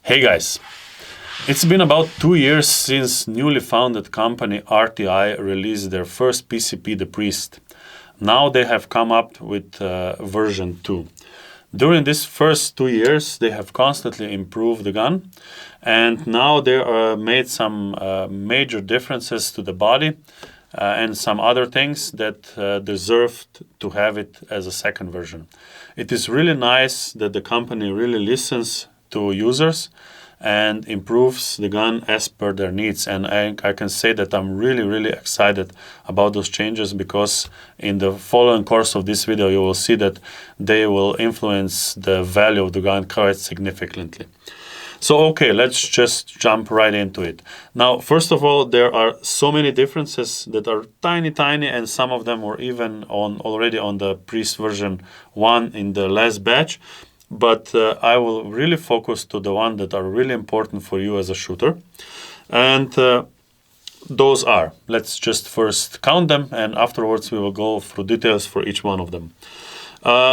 Hey guys, it's been about 2 years since newly founded company RTI released their first PCP, the Priest. Now they have come up with version 2. During these first 2 years, they have constantly improved the gun, and now they made some major differences to the body and some other things that deserved to have it as a second version. It is really nice that the company really listens to users and improves the gun as per their needs. And I can say that I'm really excited about those changes, because in the following course of this video you will see that they will influence the value of the gun quite significantly. So okay, let's just jump right into it. Now, first of all, there are so many differences that are tiny, and some of them were even already on the Priest version 1 in the last batch. But I will really focus to the one that are really important for you as a shooter. And those are, let's just first count them, and afterwards we will go through details for each one of them.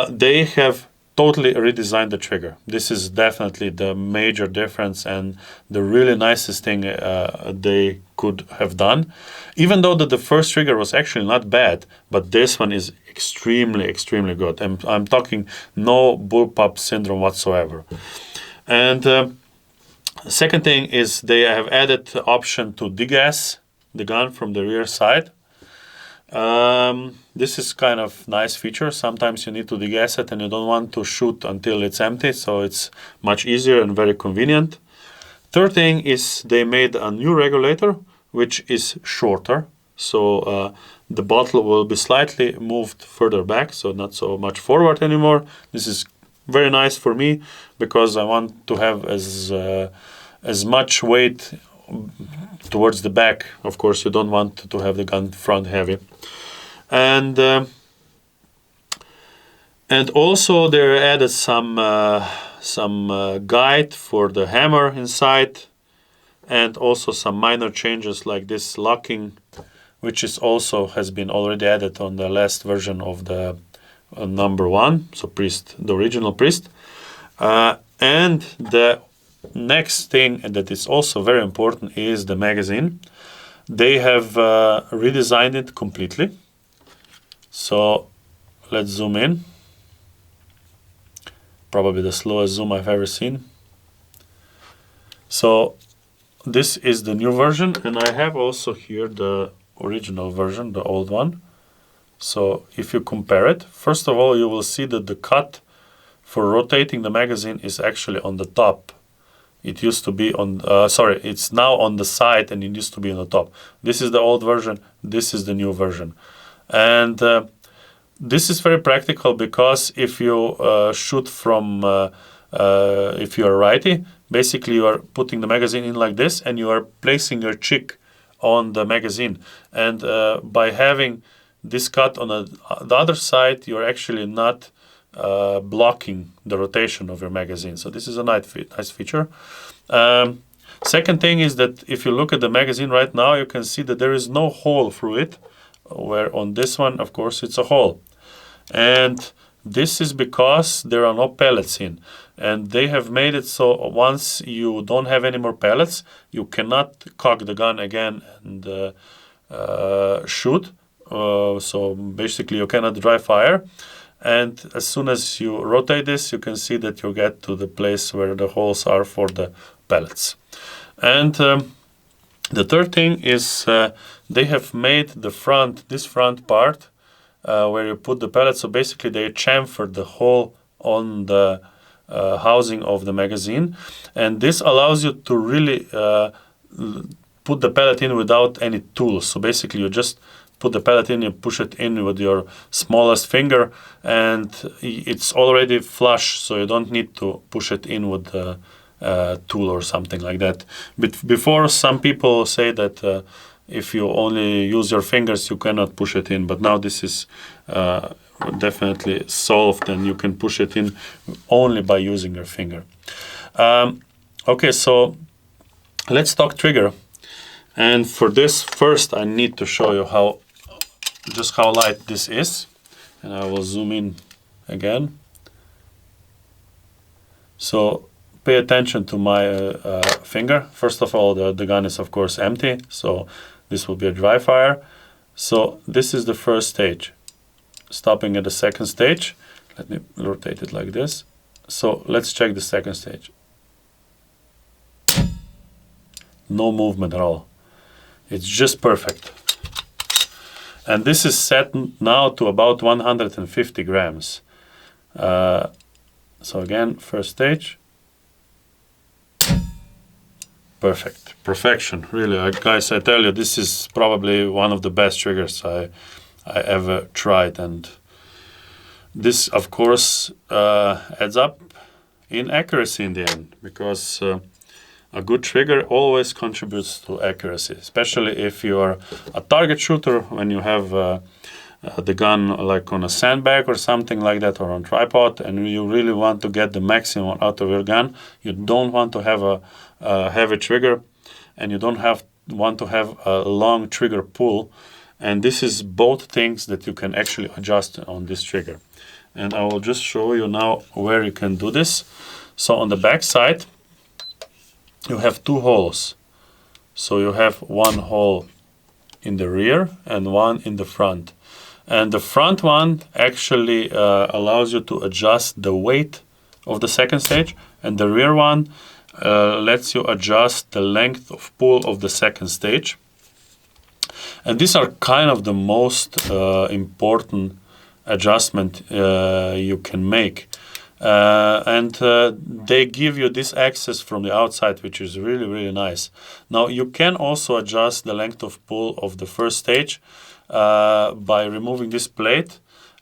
They have totally redesigned the trigger. This is definitely the major difference and the really nicest thing they could have done. Even though the first trigger was actually not bad, but this one is extremely good. I'm talking no bullpup syndrome whatsoever. And second thing is they have added the option to degas the gun from the rear side. This is kind of nice feature. Sometimes you need to degas it and you don't want to shoot until it's empty, so it's much easier and very convenient. Third thing is they made a new regulator, which is shorter, so the bottle will be slightly moved further back, so not so much forward anymore. This is very nice for me because I want to have as much weight towards the back. Of course, you don't want to have the gun front heavy. And also they added some guide for the hammer inside, and also some minor changes like this locking, which is also has been already added on the last version of the number 1, so Priest, the original Priest. And the next thing that is also very important is the magazine. They have redesigned it completely. So let's zoom in. Probably the slowest zoom I've ever seen. So this is the new version, and I have also here the original version, the old one. So if you compare it, first of all, you will see that the cut for rotating the magazine is actually on the top. It used to be on, it's now on the side, and it used to be on the top. This is the old version, this is the new version. And this is very practical, because if you shoot from, if you are righty, basically you are putting the magazine in like this, and you are placing your cheek on the magazine. And by having this cut on the other side, you're actually not blocking the rotation of your magazine. So this is a nice feature. Second thing is that if you look at the magazine right now, you can see that there is no hole through it, where on this one, of course, it's a hole. And this is because there are no pellets in. And they have made it so once you don't have any more pellets, you cannot cock the gun again and shoot. So basically you cannot dry fire. And as soon as you rotate this, you can see that you get to the place where the holes are for the pellets. And the third thing is they have made the this front part where you put the pellets. So basically they chamfered the hole on the housing of the magazine. And this allows you to really put the pellet in without any tools. So basically you just put the pellet in, you push it in with your smallest finger, and it's already flush, so you don't need to push it in with a tool or something like that. But before, some people say that if you only use your fingers, you cannot push it in, but now this is definitely solved, and you can push it in only by using your finger. Okay, so let's talk trigger. And for this, first I need to show you just how light this is, and I will zoom in again. So pay attention to my finger. First of all, the gun is of course empty, so this will be a dry fire. So this is the first stage. Stopping at the second stage. Let me rotate it like this. So let's check the second stage. No movement at all. It's just perfect. And this is set now to about 150 grams. So again, first stage. Perfect. Perfection. Really, guys, I tell you, this is probably one of the best triggers I ever tried. And this, of course, adds up in accuracy in the end, because a good trigger always contributes to accuracy, especially if you are a target shooter, when you have the gun like on a sandbag or something like that, or on tripod, and you really want to get the maximum out of your gun. You don't want to have a heavy trigger, and you don't want to have a long trigger pull. And this is both things that you can actually adjust on this trigger. And I will just show you now where you can do this. So on the back side, you have two holes. So you have one hole in the rear and one in the front. And the front one actually allows you to adjust the weight of the second stage, and the rear one lets you adjust the length of pull of the second stage. And these are kind of the most important adjustment you can make. And they give you this access from the outside, which is really, really nice. Now you can also adjust the length of pull of the first stage by removing this plate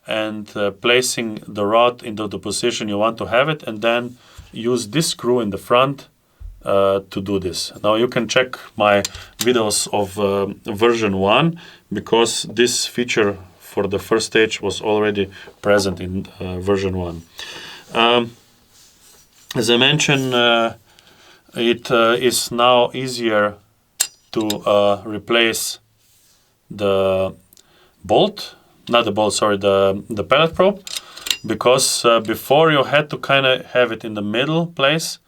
and placing the rod into the position you want to have it, and then use this screw in the front to do this. Now you can check my videos of version 1, because this feature for the first stage was already present in version 1. As I mentioned, it is now easier to replace the bolt, not the bolt, sorry, the pellet probe, because before you had to kind of have it in the middle place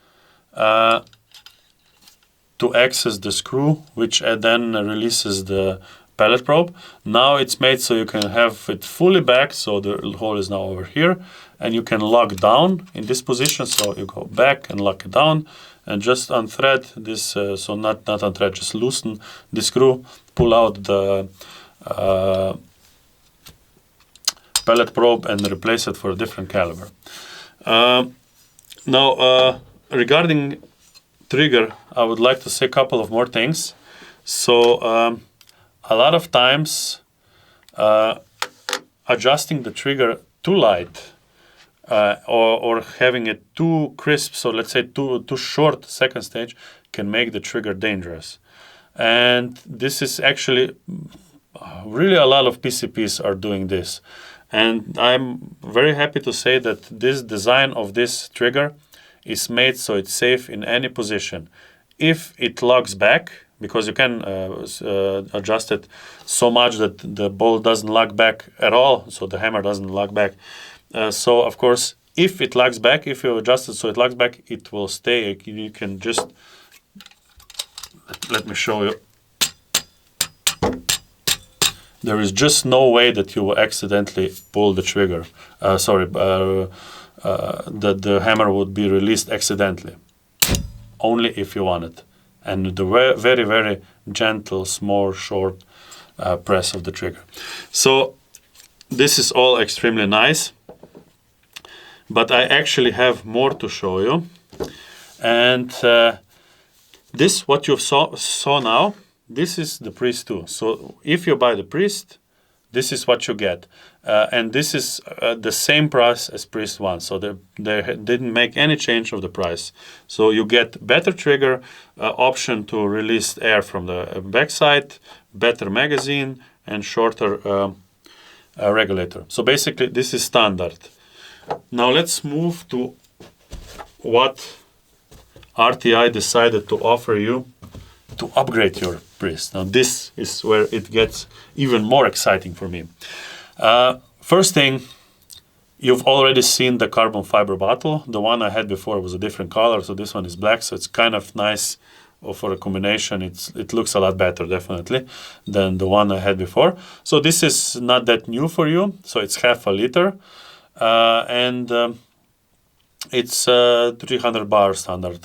to access the screw, which then releases the pellet probe. Now it's made so you can have it fully back, so the hole is now over here, and you can lock down in this position. So you go back and lock it down, and just unthread this, so not unthread, just loosen the screw, pull out the pellet probe and replace it for a different caliber. Now, regarding trigger, I would like to say a couple of more things. So a lot of times adjusting the trigger too light or having it too crisp, so let's say too short second stage, can make the trigger dangerous. And this is actually really a lot of PCPs are doing this. And I'm very happy to say that this design of this trigger is made so it's safe in any position. If it locks back, because you can adjust it so much that the bolt doesn't lock back at all, so the hammer doesn't lock back. So of course, if it locks back, if you adjust it so it locks back, it will stay. You can just, let me show you. There is just no way that you will accidentally pull the trigger. That the hammer would be released accidentally. Only if you want it. And the very, very gentle, small, short press of the trigger. So this is all extremely nice. But I actually have more to show you. And this, what you saw now, this is the Priest 2. So if you buy the Priest, this is what you get. And this is the same price as Priest 1. So they didn't make any change of the price. So you get better trigger, option to release air from the backside, better magazine, and shorter regulator. So basically this is standard. Now let's move to what RTI decided to offer you to upgrade your Priest. Now this is where it gets even more exciting for me. First thing, You've already seen the carbon fiber bottle. The one I had before was a different color, so this one is black, so it's kind of nice for a combination. It looks a lot better, definitely, than the one I had before. So this is not that new for you, so it's half a liter, and it's 300 bar standard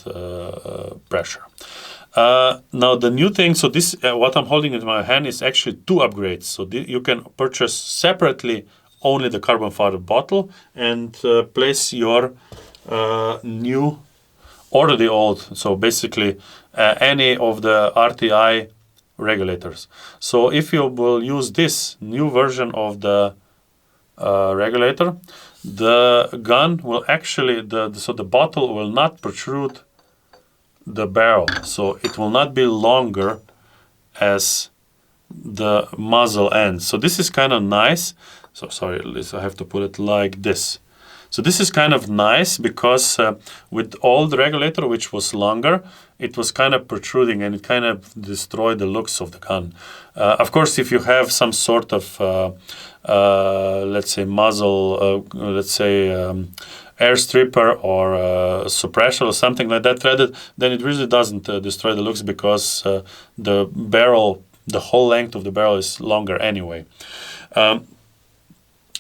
pressure. Now the new thing, so this what I'm holding in my hand is actually 2 upgrades. So you can purchase separately only the carbon fiber bottle and place your new or the old, so basically any of the RTI regulators. So if you will use this new version of the regulator, the gun will actually, so the bottle will not protrude the barrel, so it will not be longer as the muzzle ends. So this is kind of nice. So sorry, I have to put it like this. So this is kind of nice because with old regulator, which was longer, it was kind of protruding and it kind of destroyed the looks of the gun. Of course, if you have some sort of, let's say muzzle, air stripper or suppressor or something like that threaded, then it really doesn't destroy the looks because the barrel, the whole length of the barrel is longer anyway.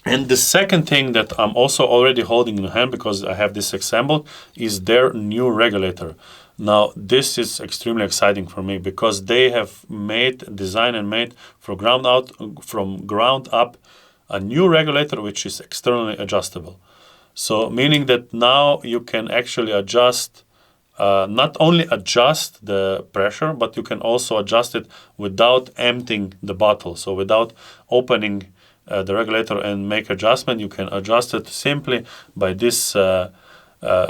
And the second thing that I'm also already holding in hand, because I have this assembled, is their new regulator. Now, this is extremely exciting for me because they have designed and made from ground up a new regulator which is externally adjustable. So meaning that now you can actually adjust, not only adjust the pressure, but you can also adjust it without emptying the bottle. So without opening the regulator and make adjustment, you can adjust it simply by this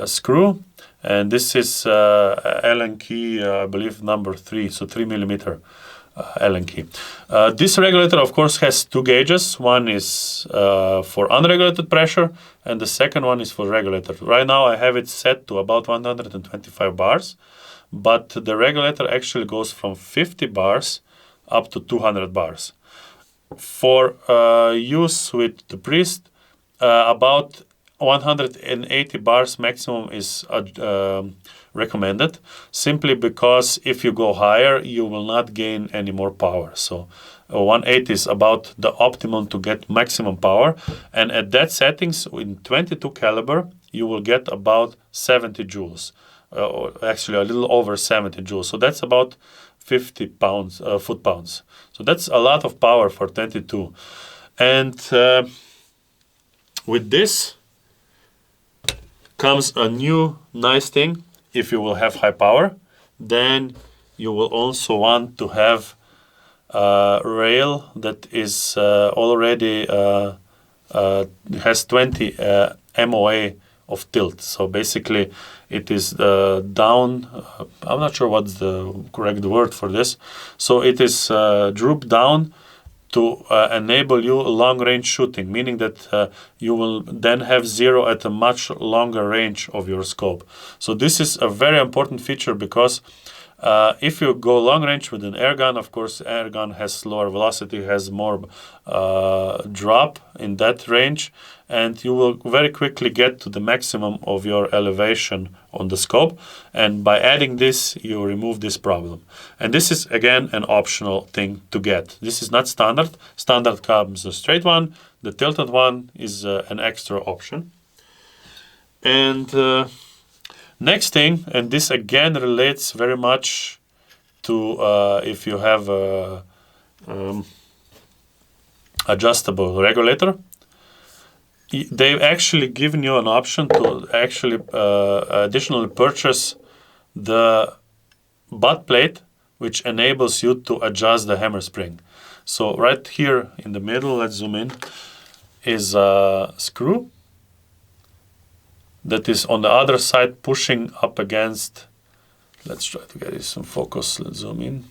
screw. And this is Allen key, I believe number 3, so 3 millimeter Allen key. This regulator, of course, has 2 gauges. One is for unregulated pressure, and the second one is for regulated. Right now, I have it set to about 125 bars, but the regulator actually goes from 50 bars up to 200 bars. For use with the Priest, about 180 bars maximum is recommended, simply because if you go higher, you will not gain any more power. So 180 is about the optimum to get maximum power, and at that settings, in 22 caliber, you will get about 70 joules, or actually a little over 70 joules. So that's about 50 pounds, foot-pounds. So that's a lot of power for 22. And with this comes a new nice thing. If you will have high power, then you will also want to have a rail that is already has 20 MOA of tilt. So basically it is down, I'm not sure what's the correct word for this. So it is drooped down to enable you long-range shooting, meaning that you will then have 0 at a much longer range of your scope. So this is a very important feature because if you go long range with an air gun, of course, air gun has lower velocity, has more drop in that range, and you will very quickly get to the maximum of your elevation on the scope. And by adding this, you remove this problem. And this is, again, an optional thing to get. This is not standard. Standard comes a straight one. The tilted one is an extra option. And next thing, and this again relates very much to if you have a adjustable regulator, they've actually given you an option to actually additionally purchase the butt plate, which enables you to adjust the hammer spring. So right here in the middle, let's zoom in, is a screw that is on the other side pushing up against, let's try to get this in focus, let's zoom in.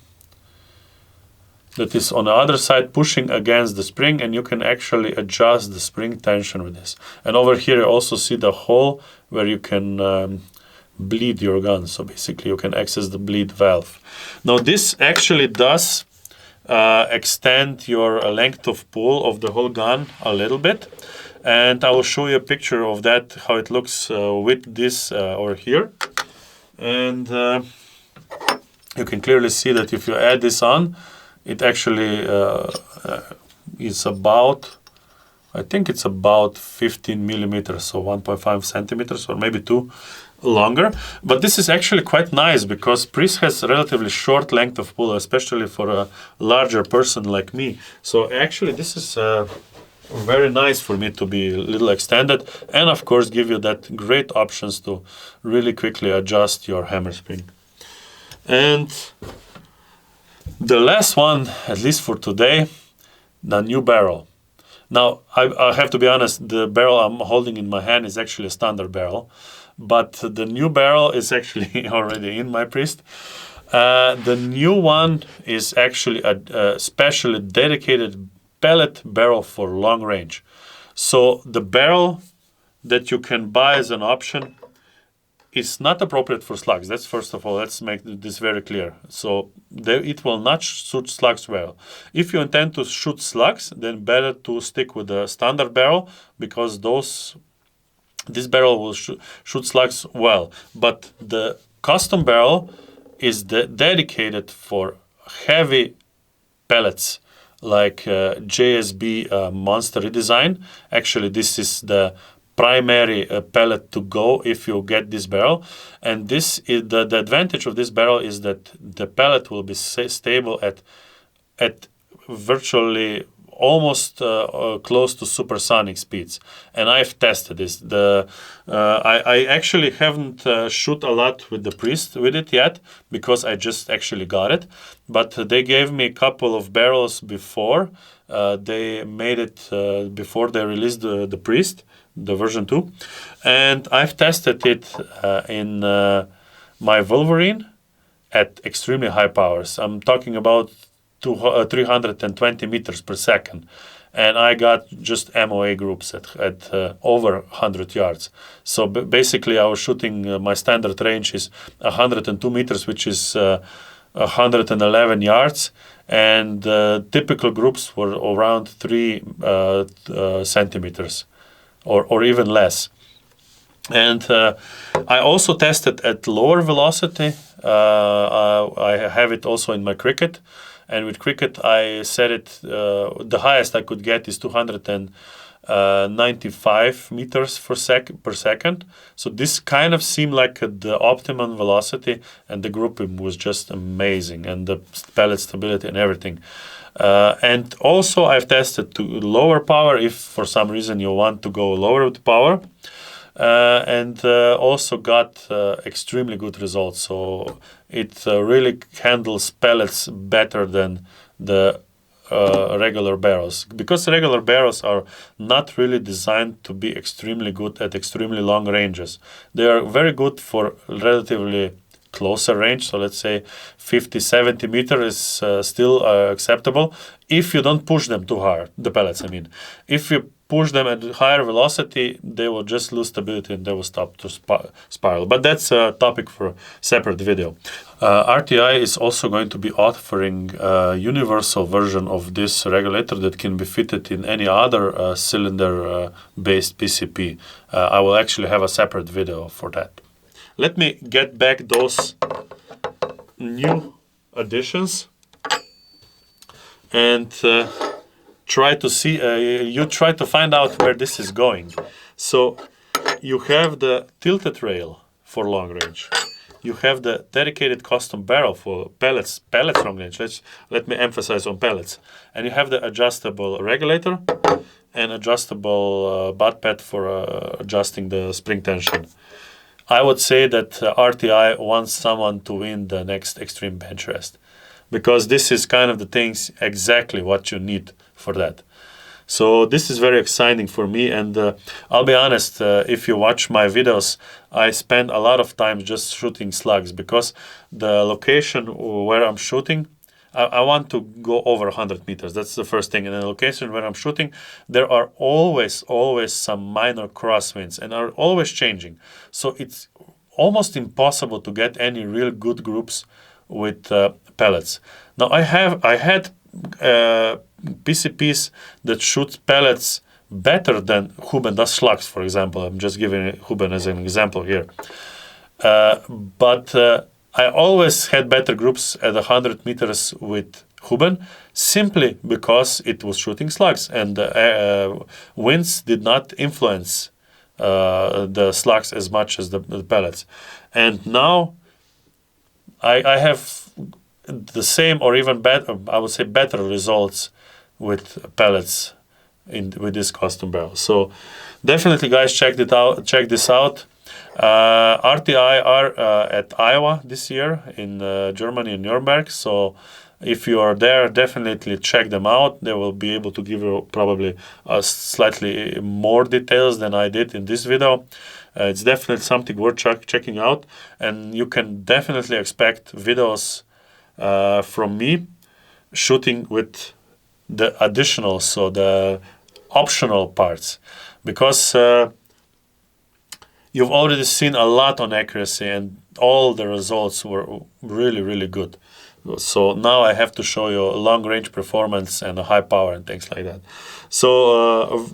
That is on the other side pushing against the spring, and you can actually adjust the spring tension with this. And over here you also see the hole where you can bleed your gun. So basically you can access the bleed valve. Now this actually does extend your length of pull of the whole gun a little bit. And I will show you a picture of that, how it looks with this over here. And you can clearly see that if you add this on, it actually is about, I think it's about 15 millimeters, so 1.5 centimeters or maybe 2 longer. But this is actually quite nice because Priest has a relatively short length of pull, especially for a larger person like me. So actually this is very nice for me to be a little extended, and of course give you that great options to really quickly adjust your hammer spring. And the last one, at least for today, the new barrel. Now, I have to be honest, the barrel I'm holding in my hand is actually a standard barrel, but the new barrel is actually already in my Priest. The new one is actually a specially dedicated pellet barrel for long range. So the barrel that you can buy as an option is not appropriate for slugs. That's first of all, let's make this very clear. So it will not shoot slugs well. If you intend to shoot slugs, then better to stick with the standard barrel, because this barrel will shoot slugs well. But the custom barrel is dedicated for heavy pellets, like JSB Monster redesign. Actually, this is the primary pellet to go if you get this barrel. And this is the advantage of this barrel is that the pellet will be stable at virtually almost close to supersonic speeds. And I've tested this. I actually haven't shoot a lot with the Priest with it yet, because I just actually got it. But they gave me a couple of barrels before. They made it before they released the Priest, the version 2. And I've tested it in my Wolverine at extremely high powers. I'm talking about 320 meters per second, and I got just MOA groups at over 100 yards. So basically I was shooting, my standard range is 102 meters, which is 111 yards, and typical groups were around 3 centimeters or even less. And I also tested at lower velocity. I have it also in my cricket. And with cricket, I set it, the highest I could get is 295 meters per second. So this kind of seemed like the optimum velocity, and the grouping was just amazing, and the pellet stability and everything. And also I've tested to lower power if for some reason you want to go lower with power. And also got extremely good results. So it really handles pellets better than the regular barrels, because regular barrels are not really designed to be extremely good at extremely long ranges. They are very good for relatively closer range, so let's say 50-70 meters is still acceptable if you don't push them too hard, the pellets I mean. If you push them at higher velocity, they will just lose stability and they will stop to spiral. But that's a topic for a separate video. RTI is also going to be offering a universal version of this regulator that can be fitted in any other cylinder-based PCP. I will actually have a separate video for that. Let me get back those new additions and try to see, you try to find out where this is going. So you have the tilted rail for long range. You have the dedicated custom barrel for pellets long range. Let me emphasize on pellets. And you have the adjustable regulator and adjustable butt pad for adjusting the spring tension. I would say that RTI wants someone to win the next extreme bench rest, because this is kind of the things exactly what you need for that. So this is very exciting for me, and I'll be honest, if you watch my videos, I spend a lot of time just shooting slugs, because the location where I'm shooting, I want to go over 100 meters. That's the first thing. In the location where I'm shooting, there are always some minor crosswinds and are always changing. So it's almost impossible to get any real good groups with pellets. Now I had PCPs that shoot pellets better than Huben does slugs, for example. I'm just giving Huben as an example here. But I always had better groups at 100 meters with Huben, simply because it was shooting slugs, and the winds did not influence the slugs as much as the pellets. And now I have the same or even better, I would say better results with pellets with this custom barrel. So definitely, guys, check this out. RTI are at Iowa this year in Germany, in Nuremberg. So if you are there, definitely check them out. They will be able to give you probably slightly more details than I did in this video. It's definitely something worth checking out, and you can definitely expect videos from me shooting with the additional, so the optional parts, because you've already seen a lot on accuracy, and all the results were really, really good. So now I have to show you long range performance and a high power and things like that. So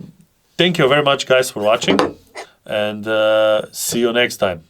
thank you very much, guys, for watching, and see you next time.